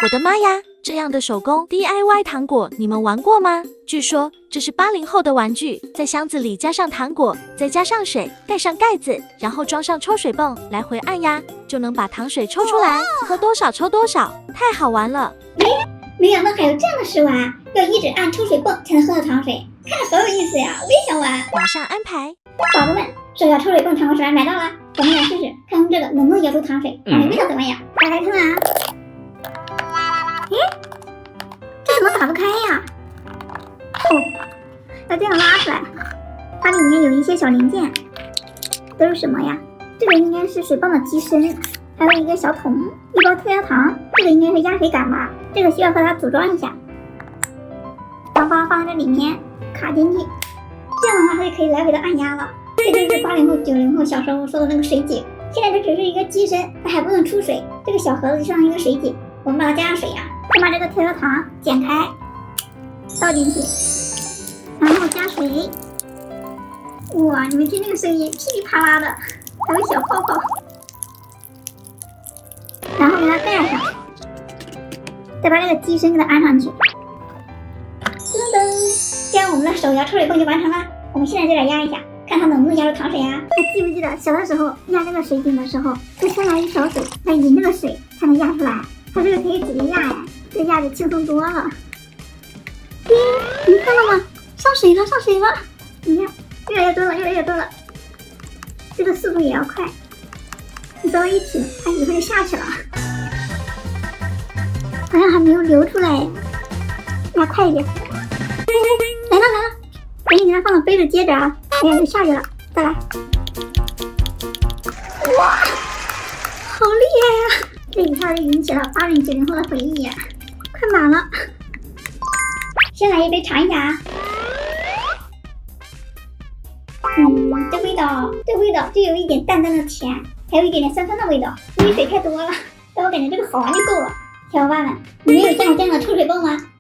我的妈呀！这样的手工 DIY 糖果你们玩过吗？据说这是80后的玩具，在箱子里加上糖果，再加上水，盖上盖子，然后装上抽水泵，来回按压，就能把糖水抽出来，喝多少抽多少，太好玩了！没想到还有这样的事玩，要一直按抽水泵才能喝到糖水，看着好有意思呀！我也想玩。马上安排。宝宝们，手摇抽水泵糖果甩买到了，我们来试试，看用这个能不能摇出糖水，看看味道怎么样。打开看啊！这怎么打不开呀？要这样拉出来，它里面有一些小零件，都是什么呀？这个应该是水泵的机身，还有一个小桶，一包特压糖，这个应该是压水杆吧？这个需要和它组装一下，把包放在这里面，卡进去，这样的话它就可以来回的按压了。这就是80后、90后小时候说的那个水井，现在这只是一个机身，它还不能出水，这个小盒子就像一个水井，我们把它加上水呀，先把这个特压糖剪开，倒进去，然后加水。哇，你们听这个声音，噼里啪啦的，还有小泡泡。然后给它盖上，再把这个机身给它安上去。噔噔，这样我们的手摇抽水泵就完成了。我们现在就来压一下，看它能不能压出糖水呀？还记不记得小的时候压这个水井的时候，就先来一勺水，再引这个水才能压出来。它这个可以直接压呀，这压就轻松多了。你看到吗？上水了，上水了！你看，越来越多了，越来越多了。这个速度也要快，你稍微一停，它一会儿就下去了。好像还没有流出来，压快一点。来了来了，赶紧给它放到杯子接着啊！哎呀，就下去了，再来。哇，好厉害呀！这一下就引起了80、90后的回忆呀，快满了。先来一杯尝一下啊。这味道就有一点淡淡的甜，还有一点点酸酸的味道，因为水太多了。但我感觉这个好玩就够了。小伙伴们，你们有见过这样的抽水泵吗？